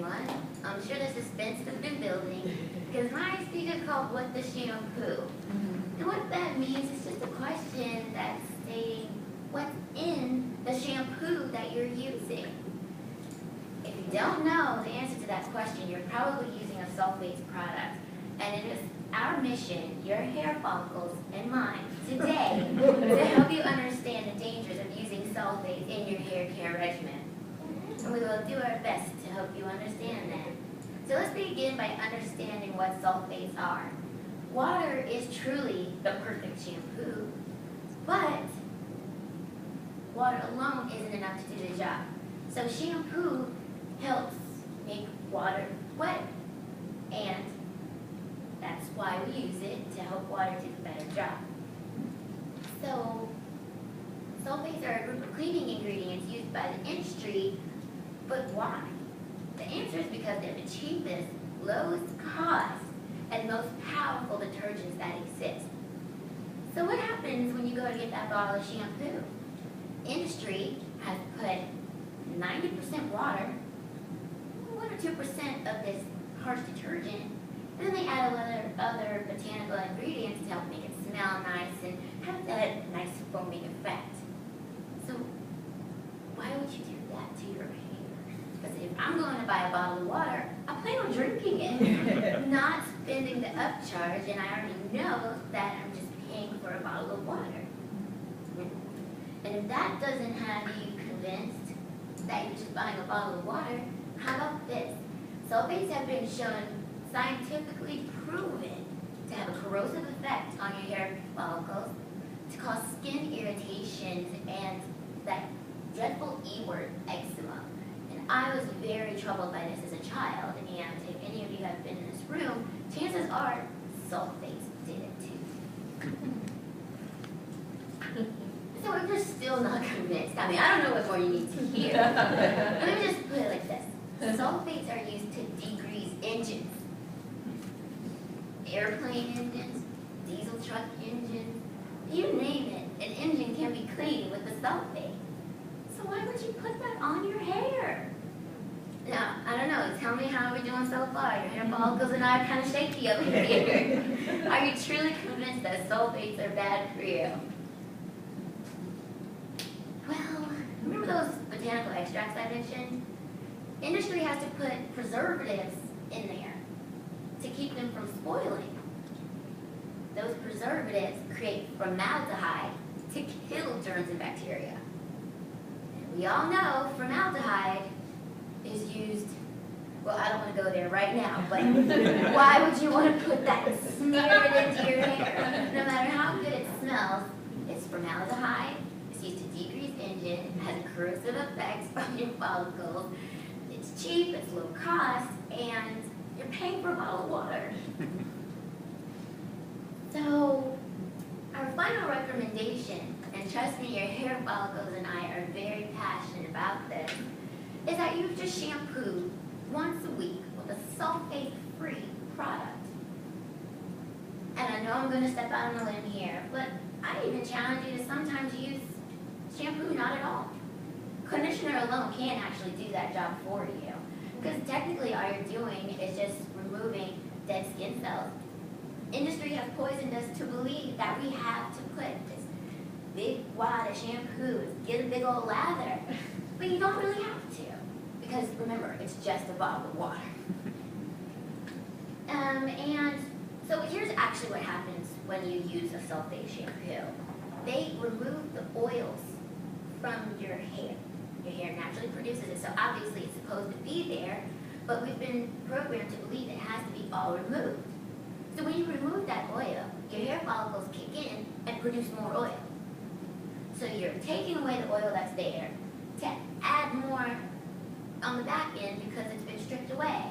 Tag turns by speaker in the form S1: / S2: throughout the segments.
S1: everyone. I'm sure the suspense has been building because my speaker called "What the Shampoo?" And what that means is just a question that's stating what's in the shampoo that you're using. If you don't know the answer to that question, you're probably using a sulfates product. And it is our mission, your hair follicles and mine, today, to help you understand the dangers of using sulfates in your hair care regimen. And we will do our best to help you understand that. So let's begin by understanding what sulfates are. Water is truly the perfect shampoo, but water alone isn't enough to do the job. So shampoo helps make water wet, and that's why we use it, to help water do a better job. So sulfates are a group of cleaning ingredients used by the industry, but why? The answer is because they're the cheapest, lowest cost, and most powerful detergents that exist. So what happens when you go to get that bottle of shampoo? Industry has put 90% water, 1 or 2% of this harsh detergent, and then they add other botanical ingredients to help make it smell nice and have that nice foaming effect. So why would you do that to your hair? Because if I'm going to buy a bottle of water, I plan on drinking it, not spending the upcharge, and I already know that I'm just paying for a bottle of water. And if that doesn't have you convinced that you're just buying a bottle of water, how about this? Sulfates have been shown, scientifically proven, to have a corrosive effect on your hair follicles, to cause skin irritations, and that dreadful E word, eczema. And I was very troubled by this as a child, and if any of you have been in this room, chances are sulfates did it too. So if you're still not convinced, I mean, I don't know what more you need to hear. Let me just put it like this. Sulfates are used to degrease engines. Airplane engines, diesel truck engines, you name it, an engine can be cleaned with the sulfate. So why would you put that on your hair? Now, I don't know, tell me how we're doing so far. Your hair follicles and I are kind of shaky over here. Are you truly convinced that sulfates are bad for you? Well, remember those botanical extracts I mentioned? Industry has to put preservatives in there to keep them from spoiling. Those preservatives create formaldehyde to kill germs and bacteria. And we all know formaldehyde is used, well, I don't want to go there right now, but why would you want to put that and smear it into your hair? No matter how good it smells, it's formaldehyde. It's used to decrease engine, it has a corrosive effect on your follicles. It's cheap, it's low cost, and you're paying for a bottle of water. So, our final recommendation, and trust me, your hair follicles and I are very passionate about this, is that you just shampoo once a week with a sulfate-free product. And I know I'm going to step out on a limb here, but I even challenge you to sometimes use shampoo not at all. Conditioner alone can't actually do that job for you. Because technically all you're doing is just removing dead skin cells. Industry has poisoned us to believe that we have to put this big wad of shampoo, get a big old lather. But you don't really have to. Because remember, it's just a bottle of water. And so here's actually what happens when you use a sulfate shampoo. They remove the oils from your hair. Your hair naturally produces it, so obviously it's supposed to be there, but we've been programmed to believe it has to be all removed. So when you remove that oil, your hair follicles kick in and produce more oil. So you're taking away the oil that's there to add more on the back end because it's been stripped away.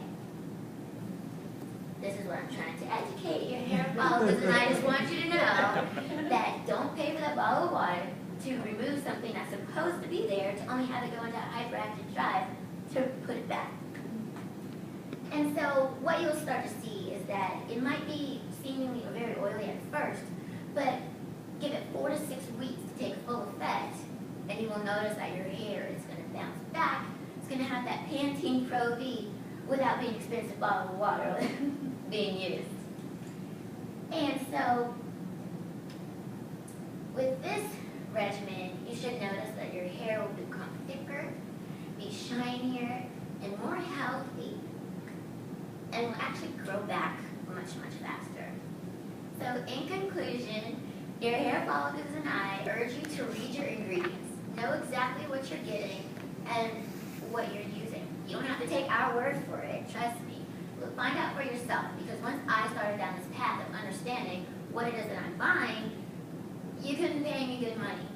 S1: This is what I'm trying to educate your hair follicles, and I just want you to know that don't pay for that bottle of water to remove something that's supposed to be there to only have it go into a hyperactive drive to put it back. And so what you'll start to see is that it might be seemingly very oily at first, but give it 4 to 6 weeks to take full effect, and you will notice that your hair is going to bounce back. It's going to have that Pantene Pro V without being expensive bottle of water being used. And so, with this regimen, you should notice that your hair will become thicker, be shinier, and more healthy, and will actually grow back much, much faster. So in conclusion, your hair follicles and I urge you to read your ingredients, know exactly what you're getting and what you're using. You don't have to take our word for it, trust me. But find out for yourself, because once I started down this path of understanding what it is that I'm buying, you couldn't pay me good money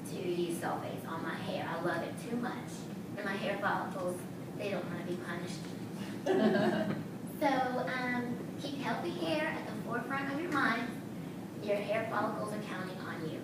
S1: to use sulfates on my hair. I love it too much. And my hair follicles, they don't want to be punished. So keep healthy hair at the forefront of your mind. Your hair follicles are counting on you.